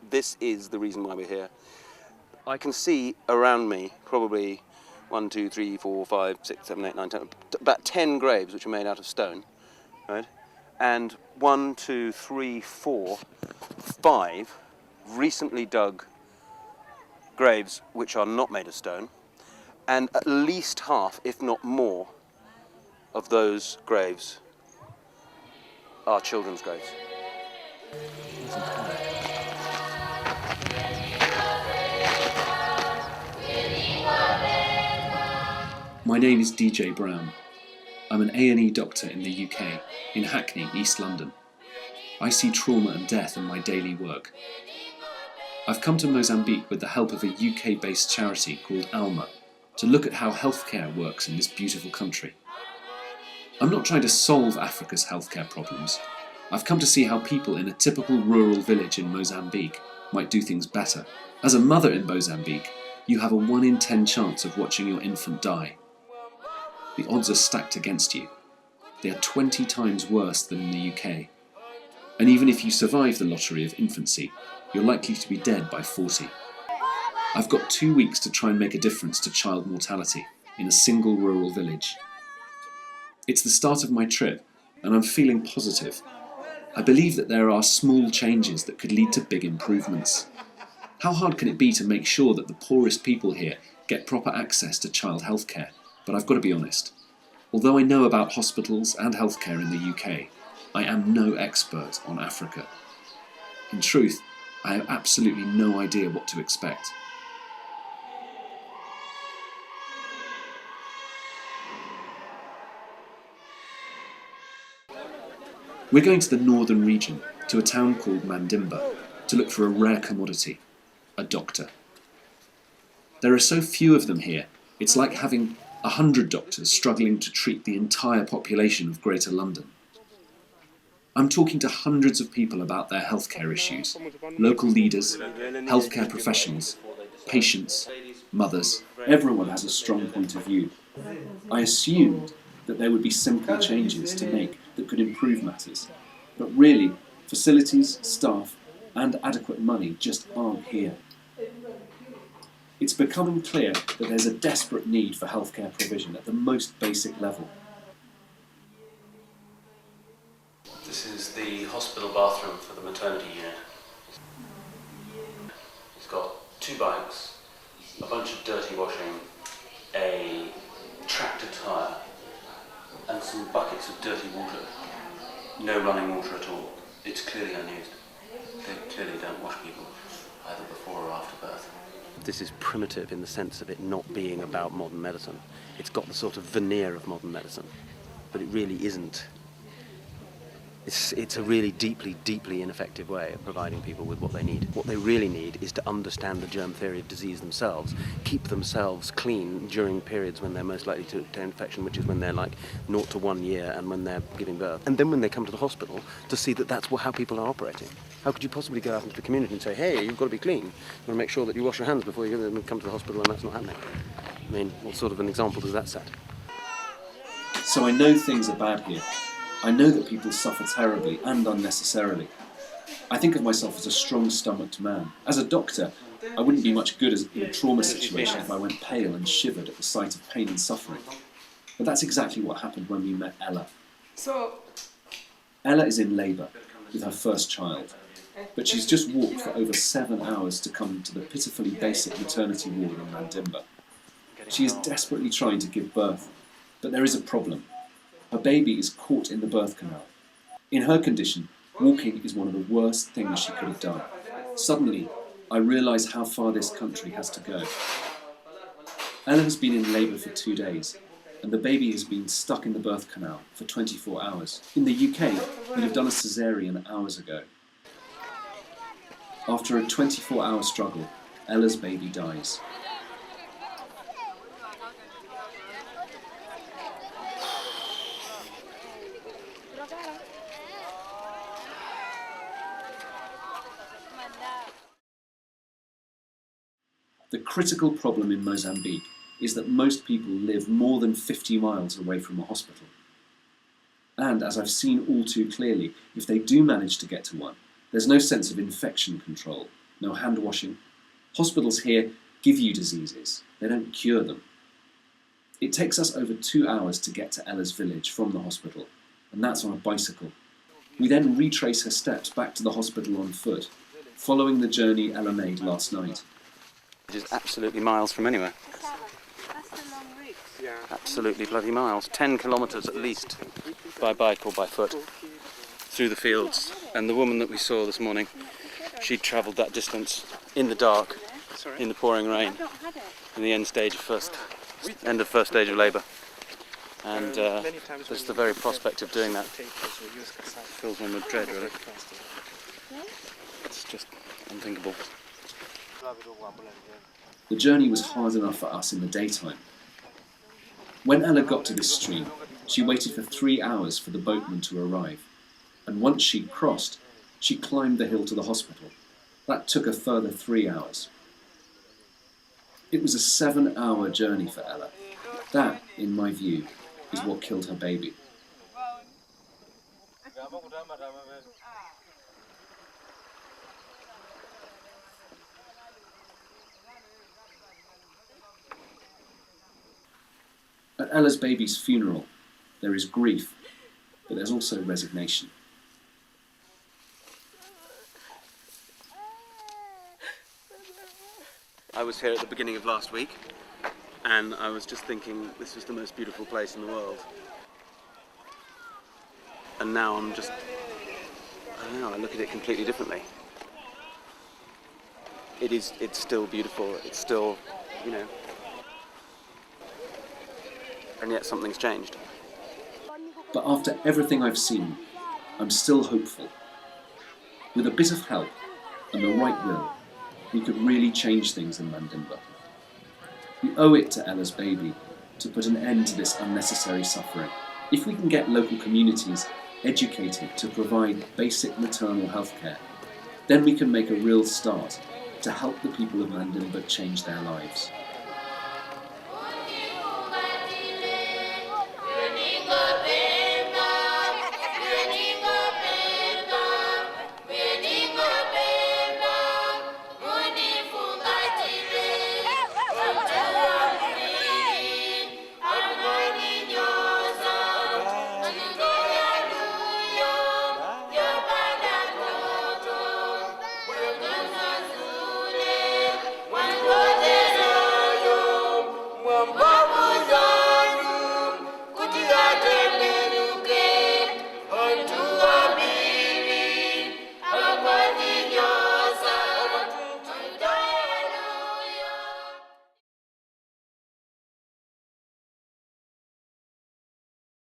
This is the reason why we're here. I can see around me probably 1, 2, 3, 4, 5, 6, 7, 8, 9, 10, about 10 graves which are made out of stone, right? And 1, 2, 3, 4, 5 recently dug graves which are not made of stone, and at least half, if not more, of those graves are children's graves. My name is DJ Brown. I'm an A&E doctor in the UK, in Hackney, East London. I see trauma and death in my daily work. I've come to Mozambique with the help of a UK-based charity called MaMa to look at how healthcare works in this beautiful country. I'm not trying to solve Africa's healthcare problems. I've come to see how people in a typical rural village in Mozambique might do things better. As a mother in Mozambique, you have a 1 in 10 chance of watching your infant die. The odds are stacked against you. They are 20 times worse than in the UK. And even if you survive the lottery of infancy, you're likely to be dead by 40. I've got 2 weeks to try and make a difference to child mortality in a single rural village. It's the start of my trip, and I'm feeling positive. I believe that there are small changes that could lead to big improvements. How hard can it be to make sure that the poorest people here get proper access to child healthcare? But I've got to be honest. Although I know about hospitals and healthcare in the UK, I am no expert on Africa. In truth, I have absolutely no idea what to expect. We're going to the northern region, to a town called Mandimba, to look for a rare commodity, a doctor. There are so few of them here, it's like having 100 doctors struggling to treat the entire population of Greater London. I'm talking to hundreds of people about their healthcare issues, local leaders, healthcare professionals, patients, mothers. Everyone has a strong point of view. I assumed that there would be simple changes to make that could improve matters, but really, facilities, staff, and adequate money just aren't here. It's becoming clear that there's a desperate need for healthcare provision at the most basic level. This is the hospital bathroom for the maternity unit. It's got 2 bikes, a bunch of dirty washing, a tractor tyre, and some buckets of dirty water. No running water at all. It's clearly unused. They clearly don't wash people, either before or after birth. This is primitive in the sense of it not being about modern medicine. It's got the sort of veneer of modern medicine, but it really isn't. It's a really deeply, deeply ineffective way of providing people with what they need. What they really need is to understand the germ theory of disease themselves, keep themselves clean during periods when they're most likely to obtain infection, which is when they're like 0 to 1 year and when they're giving birth. And then when they come to the hospital, to see that that's how people are operating. How could you possibly go out into the community and say, hey, you've got to be clean. You've got to make sure that you wash your hands before you come to the hospital, and that's not happening. I mean, what sort of an example does that set? So I know things are bad here. I know that people suffer terribly and unnecessarily. I think of myself as a strong-stomached man. As a doctor, I wouldn't be much good in a trauma situation if I went pale and shivered at the sight of pain and suffering. But that's exactly what happened when we met Ella. Ella is in labour with her first child, but she's just walked for over 7 hours to come to the pitifully basic maternity ward in Mandimba. She is desperately trying to give birth, but there is a problem. Her baby is caught in the birth canal. In her condition, walking is one of the worst things she could have done. Suddenly, I realise how far this country has to go. Ella has been in labour for 2 days, and the baby has been stuck in the birth canal for 24 hours. In the UK, we'd have done a caesarean hours ago. After a 24-hour struggle, Ella's baby dies. The critical problem in Mozambique is that most people live more than 50 miles away from a hospital. And as I've seen all too clearly, if they do manage to get to one, there's no sense of infection control, no hand washing. Hospitals here give you diseases, they don't cure them. It takes us over 2 hours to get to Ella's village from the hospital, and that's on a bicycle. We then retrace her steps back to the hospital on foot, following the journey Ella made last night. It is absolutely miles from anywhere. That's the long route. Yeah. Absolutely bloody miles. 10 kilometres at least, by bike or by foot, through the fields. And the woman that we saw this morning, she'd travelled that distance in the dark, in the pouring rain, I've not had it. in the end of first stage of labour. And just the very prospect of doing that fills one with dread, really. It's just unthinkable. The journey was hard enough for us in the daytime. When Ella got to this stream, she waited for 3 hours for the boatman to arrive. And once she'd crossed, she climbed the hill to the hospital. That took a further 3 hours. It was a 7-hour journey for Ella. That, in my view, is what killed her baby. At Ella's baby's funeral, there is grief, but there's also resignation. I was here at the beginning of last week, and I was just thinking this was the most beautiful place in the world. And now I don't know, I look at it completely differently. It's still beautiful, it's still, and yet something's changed. But after everything I've seen, I'm still hopeful. With a bit of help and the right will, we could really change things in Mandimba. We owe it to Ella's baby to put an end to this unnecessary suffering. If we can get local communities educated to provide basic maternal health care, then we can make a real start to help the people of Mandimba change their lives.